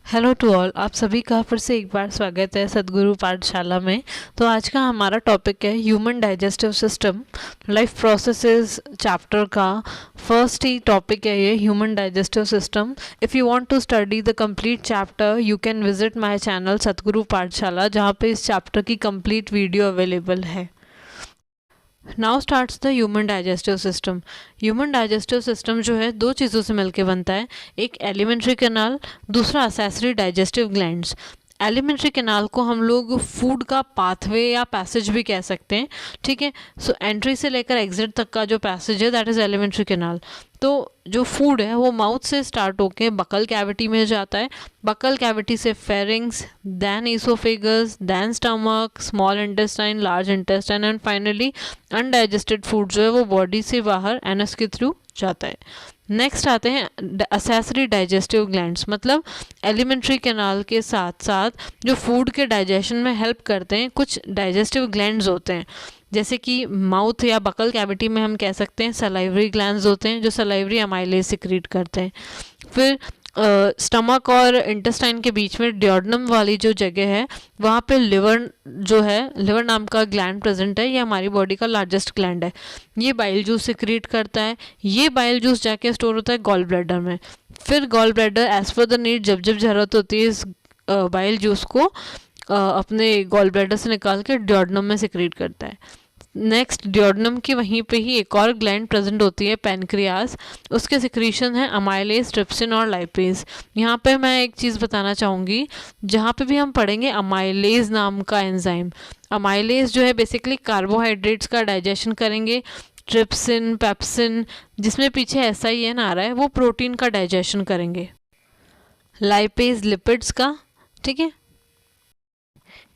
Hello to all, आप सभी का फिर से एक बार स्वागत है सद्गुरु पाठशाला में। तो आज का हमारा टॉपिक है human digestive system life processes chapter का फर्स्ट ही टॉपिक है ये human digestive system. If you want to study the complete chapter you can visit my channel Sadguru Pathshala, जहाँ पे इस चैप्टर की कंप्लीट वीडियो अवेलेबल है। Now starts the human digestive system. Human digestive system जो है दो चीज़ों से मिलकर बनता है, एक एलिमेंट्री कैनाल, दूसरा accessory digestive glands. Alimentary canal को हम लोग फूड का पाथवे या पैसेज भी कह सकते हैं, ठीक है। सो एंट्री से लेकर एग्जिट तक का जो पैसेज है दैट इज़ एलिमेंट्री कैनाल। तो जो फूड है वो माउथ से स्टार्ट होके बकल कैविटी में जाता है, बकल कैविटी से pharynx, then oesophagus, then stomach, small intestine, large intestine and finally undigested food जो है वो बॉडी से बाहर एनस के थ्रू जाता है। नेक्स्ट आते हैं असेसरी डाइजेस्टिव ग्लैंड्स, मतलब एलिमेंट्री कैनाल के साथ साथ जो फूड के डाइजेशन में हेल्प करते हैं कुछ डाइजेस्टिव ग्लैंड्स होते हैं, जैसे कि माउथ या बकल कैविटी में हम कह सकते हैं सलाइवरी ग्लैंड्स होते हैं जो सलाइवरी अमाइलेज सिक्रीट करते हैं। फिर स्टमक और इंटेस्टाइन के बीच में डियोडनम वाली जो जगह है वहाँ पे लिवर जो है, लिवर नाम का ग्लैंड प्रेजेंट है, ये हमारी बॉडी का लार्जेस्ट ग्लैंड है। ये बाइल जूस सिक्रीट करता है, ये बाइल जूस जाके स्टोर होता है गॉल ब्लैडर में। फिर gall bladder as per the need जब जब ज़रूरत होती है इस बाइल जूस को अपने गॉल ब्लैडर से निकाल के डियोडनम में सिक्रीट करता है। नेक्स्ट डियोडनम की वहीं पे ही एक और ग्लैंड प्रेजेंट होती है पैनक्रियाज, उसके सिक्रीशन है अमाइलेज, ट्रिप्सिन और लाइपेज। यहाँ पे मैं एक चीज़ बताना चाहूँगी, जहाँ पे भी हम पढ़ेंगे अमाइलेज नाम का एंजाइम, अमाइलेज जो है बेसिकली कार्बोहाइड्रेट्स का डाइजेशन करेंगे, ट्रिप्सिन, पेप्सिन जिसमें पीछे SIN आ रहा है वो प्रोटीन का डाइजेशन करेंगे, लाइपेज लिपिड्स का, ठीक है।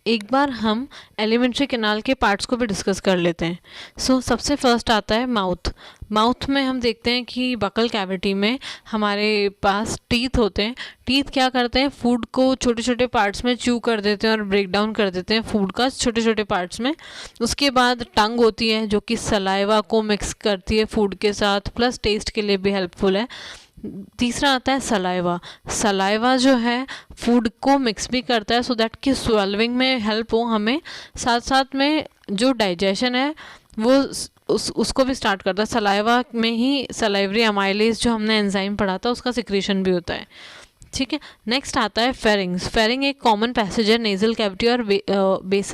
एक बार हम एलिमेंट्री कैनाल के पार्ट्स को भी डिस्कस कर लेते हैं। सो सबसे फर्स्ट आता है माउथ। माउथ में हम देखते हैं कि बकल कैविटी में हमारे पास टीथ होते हैं। टीथ क्या करते हैं, फूड को छोटे छोटे पार्ट्स में च्यू कर देते हैं और ब्रेक डाउन कर देते हैं फूड का छोटे छोटे पार्ट्स में। उसके बाद टंग होती है जो कि सलाइवा को मिक्स करती है फूड के साथ, प्लस टेस्ट के लिए भी हेल्पफुल है। तीसरा आता है सलाइवा। सलाइवा जो है फूड को मिक्स भी करता है सो दैट कि स्वेलविंग में हेल्प हो हमें, साथ साथ में जो डाइजेशन है वो उसको भी स्टार्ट करता है। सलाइवा में ही सलाइवरी अमाइलेज जो हमने एंजाइम पढ़ा था उसका सिक्रीशन भी होता है, ठीक है। नेक्स्ट आता है फेरिंग्स। फेरिंग एक कॉमन पैसेज है नेजल कैविटी और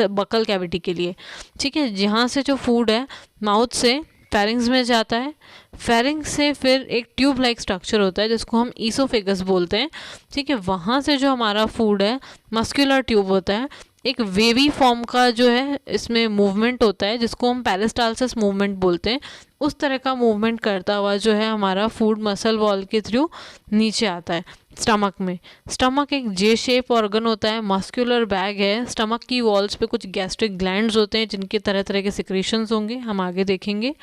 बकल कैविटी के लिए, ठीक है। जहाँ से जो फूड है माउथ से फेरिंग्स में जाता है, फेरिंग्स से फिर एक ट्यूब लाइक स्ट्रक्चर होता है जिसको हम ईसोफेगस बोलते हैं, ठीक है। वहाँ से जो हमारा फूड है मस्कुलर ट्यूब होता है, एक वेवी फॉर्म का जो है इसमें मूवमेंट होता है जिसको हम पेरिस्टालसिस मूवमेंट बोलते हैं। उस तरह का मूवमेंट करता हुआ जो है हमारा फूड मसल वॉल के थ्रू नीचे आता है स्टमक में। स्टमक एक जे शेप ऑर्गन होता है, मस्कुलर बैग है। स्टमक की वॉल्स पे कुछ गैस्ट्रिक ग्लैंड्स होते हैं जिनके तरह तरह के सिक्रीशंस होंगे, हम आगे देखेंगे।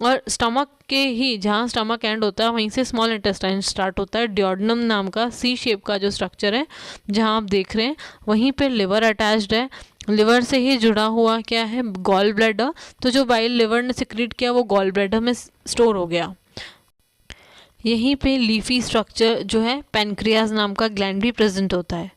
और स्टमक के ही जहाँ स्टमक एंड होता है वहीं से स्मॉल इंटेस्टाइन स्टार्ट होता है। डियोडनम नाम का C शेप का जो स्ट्रक्चर है जहाँ आप देख रहे हैं वहीं पे लिवर अटैच्ड है। लिवर से ही जुड़ा हुआ क्या है, गॉल ब्लैडर। तो जो बाइल लिवर ने सिक्रीट किया वो गॉल ब्लैडर में स्टोर हो गया। यहीं पे लीफी स्ट्रक्चर जो है पैनक्रियाज नाम का ग्लैंड भी प्रेजेंट होता है।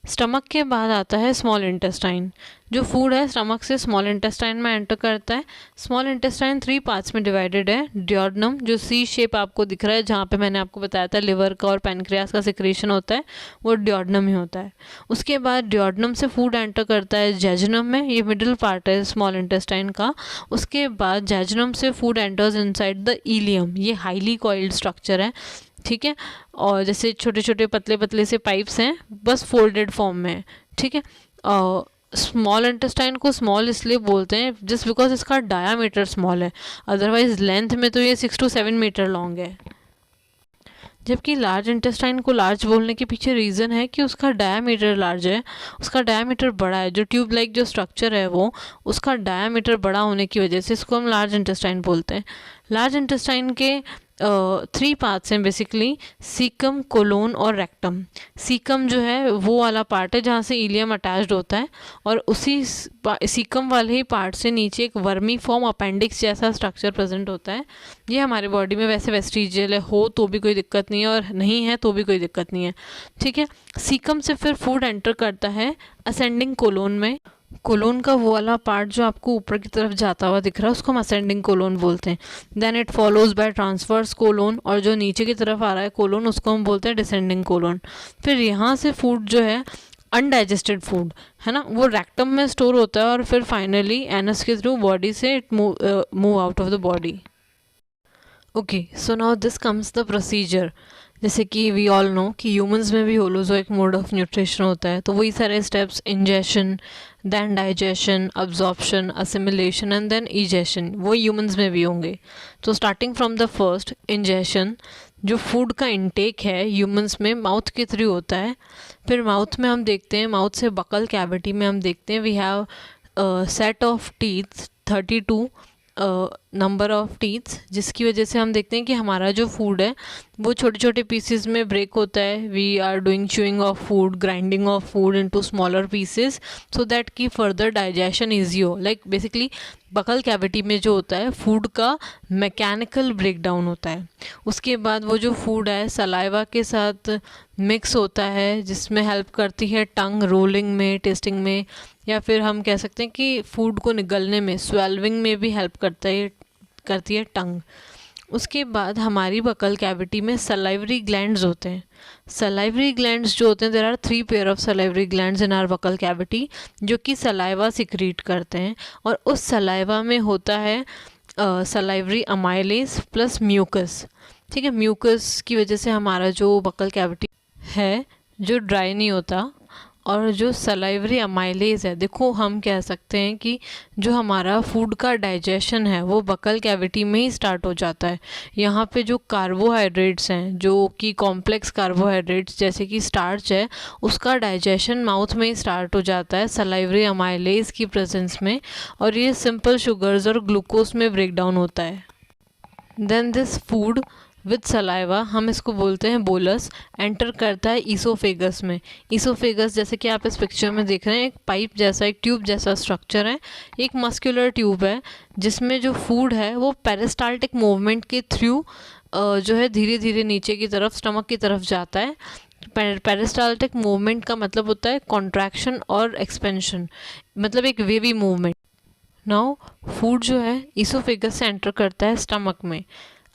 स्टमक के बाद आता है स्मॉल इंटेस्टाइन। जो फूड है स्टमक से स्मॉल इंटेस्टाइन में एंटर करता है। स्मॉल इंटेस्टाइन 3 पार्ट्स में डिवाइडेड है। डियोडनम जो C शेप आपको दिख रहा है जहाँ पे मैंने आपको बताया था लिवर का और पैनक्रियास का सिक्रीशन होता है वो डियोडनम ही होता है। उसके बाद डियोडनम से फूड एंटर करता है जेजुनम में, ये मिडिल पार्ट है स्मॉल इंटेस्टाइन का। उसके बाद जेजुनम से food enters inside the ilium, ये हाईली कॉइल्ड स्ट्रक्चर है, ठीक है। और जैसे छोटे छोटे पतले पतले से पाइप्स हैं बस फोल्डेड फॉर्म में, ठीक है। स्मॉल इंटेस्टाइन को स्मॉल इसलिए बोलते हैं जस्ट बिकॉज इसका डायामीटर स्मॉल है, अदरवाइज लेंथ में तो ये 6 to 7 मीटर लॉन्ग है। जबकि लार्ज इंटेस्टाइन को लार्ज बोलने के पीछे रीज़न है कि उसका डायामीटर लार्ज है, उसका डायामीटर बड़ा है। जो ट्यूब लाइक जो स्ट्रक्चर है वो उसका डायामीटर बड़ा होने की वजह से इसको हम लार्ज इंटेस्टाइन बोलते हैं। लार्ज इंटेस्टाइन के 3 पार्ट्स हैं बेसिकली, सीकम, कोलोन और रेक्टम। सीकम जो है वो वाला पार्ट है जहाँ से इलियम अटैच्ड होता है, और उसी सीकम वाले ही पार्ट से नीचे एक वर्मी फॉर्म अपेंडिक्स जैसा स्ट्रक्चर प्रेजेंट होता है। ये हमारे बॉडी में वैसे वेस्टिजियल है, हो तो भी कोई दिक्कत नहीं है और नहीं है तो भी कोई दिक्कत नहीं है, ठीक है। सीकम से फिर फूड एंटर करता है असेंडिंग कोलोन में। कोलोन का वो वाला पार्ट जो आपको ऊपर की तरफ जाता हुआ दिख रहा है उसको हम असेंडिंग कोलोन बोलते हैं। Then it follows by transverse colon, और जो नीचे की तरफ आ रहा है कोलोन उसको हम बोलते हैं डिसेंडिंग कोलोन। फिर यहाँ से फूड जो है अनडाइजेस्टेड फूड है ना, वो रेक्टम में स्टोर होता है और फिर फाइनली एनस के थ्रू बॉडी से it move out of the body. Okay, so now this comes the procedure. जैसे कि वी ऑल नो कि ह्यूमंस में भी होलोजोइक मोड ऑफ न्यूट्रिशन होता है, तो वही सारे steps, ingestion, then digestion, absorption, assimilation and then egestion, वो ह्यूमंस में भी होंगे। तो starting from the first, ingestion, जो फूड का इंटेक है ह्यूमंस में माउथ के थ्रू होता है। फिर माउथ में हम देखते हैं, माउथ से बकल कैविटी में हम देखते हैं we have set of teeth, 32 number of teeths, जिसकी वजह से हम देखते हैं कि हमारा जो फूड है वो छोटे छोटे पीसेस में ब्रेक होता है। We are doing chewing of food, grinding of food into smaller pieces so that कि फर्दर डाइजेशन ईजी हो। लाइक बेसिकली बकल कैविटी में जो होता है फूड का मैकेनिकल ब्रेक डाउन होता है। उसके बाद वो जो फूड है सलाइवा के साथ मिक्स होता है, जिसमें हेल्प करती है टंग रोलिंग में, टेस्टिंग में, या फिर हम कह सकते हैं कि फूड को निगलने में, स्वेल्विंग में भी हेल्प करती है टंग। उसके बाद हमारी बकल कैविटी में सलाइवरी ग्लैंड्स होते हैं। सलाइवरी ग्लैंड्स जो होते हैं, there are 3 pair of salivary glands in our buccal cavity, जो कि सलाइवा सिक्रीट करते हैं, और उस सलाइवा में होता है सलाइवरी अमाइलेज प्लस म्यूकस, ठीक है। म्यूकस की वजह से हमारा जो बकल कैविटी है जो ड्राई नहीं होता, और जो सलाइवरी अमाइलेज है, देखो हम कह सकते हैं कि जो हमारा फूड का डाइजेशन है वो बकल कैविटी में ही स्टार्ट हो जाता है। यहाँ पे जो कार्बोहाइड्रेट्स हैं, जो कि कॉम्प्लेक्स कार्बोहाइड्रेट्स जैसे कि स्टार्च है, उसका डाइजेशन माउथ में ही स्टार्ट हो जाता है सलाइवरी अमाइलेज की प्रेजेंस में, और ये सिंपल शुगर्स और ग्लूकोज में ब्रेक डाउन होता है। Then this food with saliva, हम इसको बोलते हैं बोलस, एंटर करता है ईसोफेगस में। ईसोफेगस जैसे कि आप इस पिक्चर में देख रहे हैं, एक पाइप जैसा, एक ट्यूब जैसा स्ट्रक्चर है, एक मस्कुलर ट्यूब है, जिसमें जो फूड है वो पेरिस्टाल्टिक मूवमेंट के थ्रू जो है धीरे धीरे नीचे की तरफ, स्टमक की तरफ जाता है। पेरिस्टाल्टिक मूवमेंट का मतलब होता है कॉन्ट्रैक्शन और एक्सपेंशन, मतलब एक वेवी मूवमेंट। नाउ फूड जो है ईसोफेगस से एंटर करता है स्टमक में।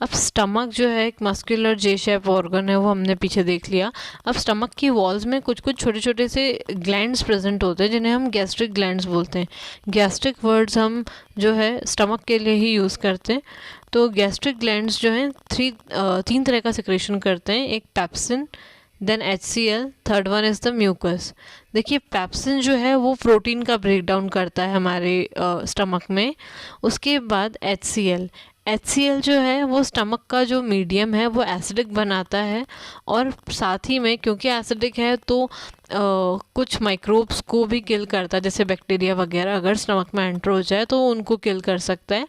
अब स्टमक जो है एक मस्कुलर जे शेप ऑर्गन है, वो हमने पीछे देख लिया। अब स्टमक की वॉल्स में कुछ कुछ छोटे छोटे से ग्लैंड्स प्रेजेंट होते हैं, जिन्हें हम गैस्ट्रिक ग्लैंड्स बोलते हैं। गैस्ट्रिक वर्ड्स हम जो है स्टमक के लिए ही यूज़ करते हैं। तो गैस्ट्रिक ग्लैंड्स जो हैं 3 तरह का सिक्रेशन करते हैं, एक pepsin, then HCl, third one is the mucus. देखिए पेप्सिन जो है वो प्रोटीन का ब्रेक डाउन करता है हमारे स्टमक में। उसके बाद HCl जो है वो स्टमक का जो मीडियम है वो एसिडिक बनाता है, और साथ ही में क्योंकि एसिडिक है तो कुछ माइक्रोब्स को भी किल करता है, जैसे बैक्टीरिया वगैरह अगर स्टमक में एंटर हो जाए तो उनको किल कर सकता है।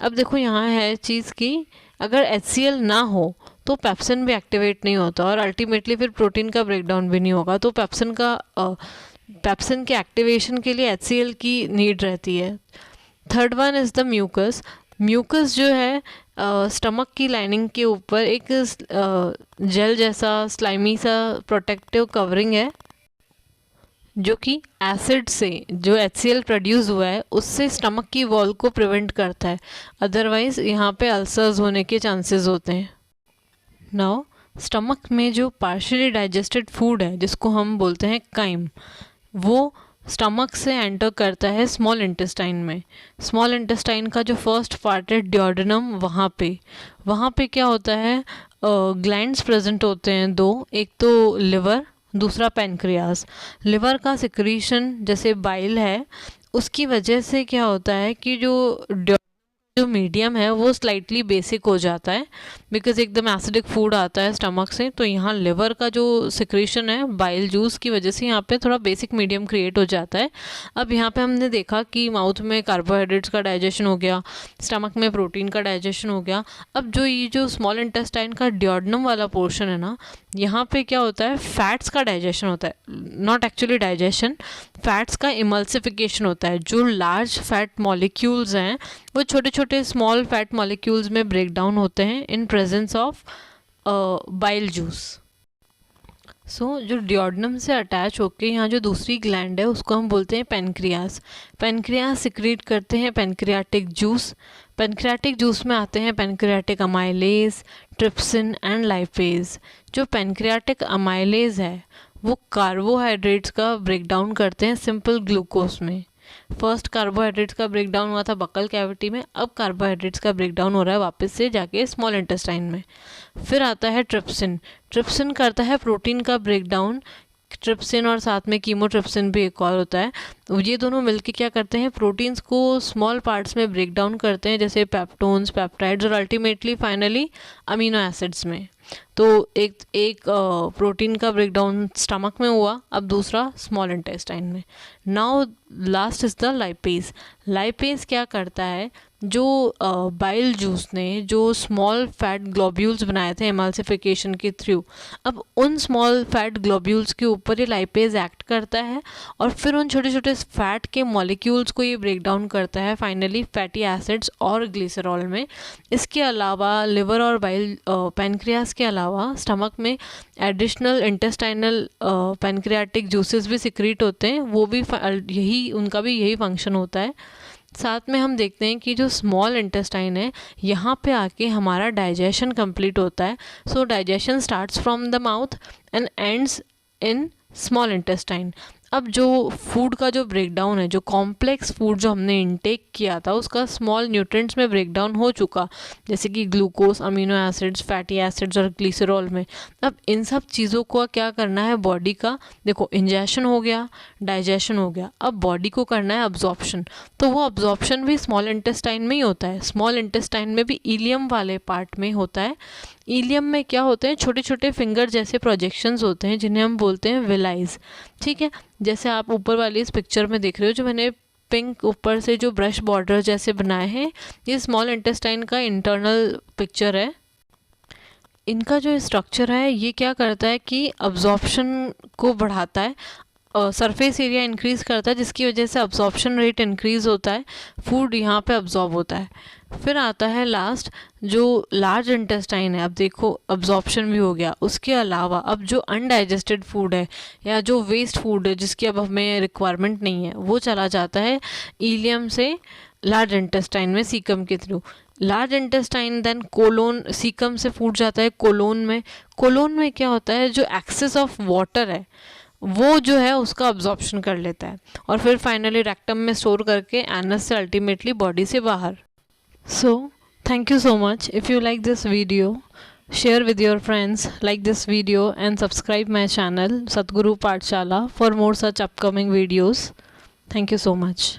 अब देखो यहाँ है चीज़ कि अगर HCl ना हो तो पेप्सिन भी एक्टिवेट नहीं होता, और अल्टीमेटली फिर प्रोटीन का ब्रेकडाउन भी नहीं होगा। तो पेप्सिन के एक्टिवेशन के लिए HCl की नीड रहती है। Third one is the mucus. Mucus जो है स्टमक की लाइनिंग के ऊपर एक जेल जैसा स्लाइमी सा प्रोटेक्टिव कवरिंग है, जो कि एसिड से जो HCl प्रोड्यूस हुआ है उससे स्टमक की वॉल को प्रिवेंट करता है, अदरवाइज़ यहाँ पे अल्सर्स होने के चांसेस होते हैं। नाउ स्टमक में जो पार्शियली डाइजेस्टेड फूड है जिसको हम बोलते हैं काइम, वो स्टमक से एंटर करता है स्मॉल इंटेस्टाइन में। स्मॉल इंटेस्टाइन का जो फर्स्ट पार्ट है ड्योडेनम, वहाँ पे क्या होता है, ग्लैंड्स प्रेजेंट होते हैं 2, एक तो लिवर, दूसरा पैनक्रियास। लिवर का सिक्रीशन जैसे बाइल है, उसकी वजह से क्या होता है कि जो जो मीडियम है वो स्लाइटली बेसिक हो जाता है, बिकॉज एकदम एसिडिक फूड आता है स्टमक से, तो यहाँ लिवर का जो सिक्रीशन है बाइल जूस की वजह से यहाँ पे थोड़ा बेसिक मीडियम क्रिएट हो जाता है। अब यहाँ पे हमने देखा कि माउथ में कार्बोहाइड्रेट्स का डाइजेशन हो गया, स्टमक में प्रोटीन का डाइजेशन हो गया। अब जो ये जो स्मॉल इंटेस्टाइन का डियोडनम वाला पोर्शन है ना, यहाँ पे क्या होता है, फैट्स का डाइजेशन होता है, नॉट एक्चुअली डाइजेशन, फैट्स का इमल्सिफिकेशन होता है। जो लार्ज फैट मॉलिक्यूल्स हैं वो छोटे छोटे स्मॉल फैट मॉलिक्यूल्स में ब्रेक डाउन होते हैं in presence of bile juice. So जो डियोडनम से अटैच होके यहाँ जो दूसरी ग्लैंड है उसको हम बोलते हैं पेनक्रियास। पेनक्रियास सिक्रीट करते हैं पेनक्रियाटिक जूस। पेनक्रियाटिक जूस में आते हैं pancreatic amylase, trypsin and lipase. जो पेनक्रियाटिक अमाइलेज है वो कार्बोहाइड्रेट्स का ब्रेकडाउन करते हैं सिंपल ग्लूकोज में। फर्स्ट कार्बोहाइड्रेट्स का ब्रेकडाउन हुआ था बकल कैविटी में, अब कार्बोहाइड्रेट्स का ब्रेकडाउन हो रहा है वापस से जाके स्मॉल इंटेस्टाइन में। फिर आता है ट्रिप्सिन। ट्रिप्सिन करता है प्रोटीन का ब्रेकडाउन, ट्रिप्सिन और साथ में कीमोट्रिप्सिन भी एक और होता है। ये दोनों मिलके क्या करते हैं, प्रोटीन्स को स्मॉल पार्ट्स में ब्रेक डाउन करते हैं, जैसे पेप्टोन्स, पेप्टाइड्स और अल्टीमेटली फाइनली अमीनो एसिड्स में। तो एक प्रोटीन का ब्रेकडाउन स्टमक में हुआ, अब दूसरा स्मॉल इंटेस्टाइन में। Now last is the lipase. Lipase क्या करता है, जो बाइल जूस ने जो स्मॉल फैट ग्लोब्यूल्स बनाए थे एमल्सिफिकेशन के थ्रू, अब उन स्मॉल फैट ग्लोब्यूल्स के ऊपर ये लाइपेज एक्ट करता है और फिर उन छोटे छोटे फैट के मॉलिक्यूल्स को ये ब्रेक डाउन करता है फाइनली फैटी एसिड्स और ग्लिसरॉल में। इसके अलावा लिवर और बाइल पैनक्रियास के अलावा स्टमक में एडिशनल इंटेस्टाइनल पैनक्रियाटिक जूसेस भी सिक्रीट होते हैं, वो भी उनका भी यही फंक्शन होता है। साथ में हम देखते हैं कि जो स्मॉल इंटेस्टाइन है यहाँ पे आके हमारा डाइजेशन कंप्लीट होता है। सो digestion starts from the mouth and ends in small intestine. अब जो फूड का जो ब्रेकडाउन है, जो कॉम्प्लेक्स फूड जो हमने इनटेक किया था उसका स्मॉल न्यूट्रिएंट्स में ब्रेकडाउन हो चुका, जैसे कि glucose, amino acids, fatty acids और ग्लिसरॉल में। अब इन सब चीज़ों को क्या करना है बॉडी का, देखो इंजेशन हो गया, डाइजेशन हो गया, अब बॉडी को करना है अब्जॉर्प्शन। तो वो अब्जॉर्प्शन भी स्मॉल इंटेस्टाइन में ही होता है। स्मॉल इंटेस्टाइन में भी इलियम वाले पार्ट में होता है। इलियम में क्या होते हैं, छोटे छोटे फिंगर जैसे प्रोजेक्शंस होते हैं जिन्हें हम बोलते हैं विलाइज। ठीक है, जैसे आप ऊपर वाली इस पिक्चर में देख रहे हो, जो मैंने पिंक ऊपर से जो ब्रश बॉर्डर जैसे बनाए हैं, ये स्मॉल इंटेस्टाइन का इंटरनल पिक्चर है। इनका जो स्ट्रक्चर है ये क्या करता है कि अब्जॉर्प्शन को बढ़ाता है, सरफेस एरिया इंक्रीज़ करता है, जिसकी वजह से अब्जॉर्प्शन रेट इंक्रीज़ होता है, फूड यहाँ पे अब्जॉर्ब होता है। फिर आता है लास्ट जो लार्ज इंटेस्टाइन है। अब देखो अब्जॉर्प्शन भी हो गया, उसके अलावा अब जो अनडाइजेस्टेड फूड है या जो वेस्ट फूड है जिसकी अब हमें रिक्वायरमेंट नहीं है, वो चला जाता है इलियम से लार्ज इंटेस्टाइन में सीकम के थ्रू। Large intestine then colon, caecum से फूड जाता है कोलोन में। कोलोन में क्या होता है, जो एक्सेस ऑफ वाटर है वो जो है उसका अब्जॉर्प्शन कर लेता है और फिर फाइनली रेक्टम में स्टोर करके एनस से अल्टीमेटली बॉडी से बाहर। So thank you so much. If you like this video, share with your friends, like this video and subscribe my channel Sadhguru Pathshala for more such upcoming videos. Thank you so much.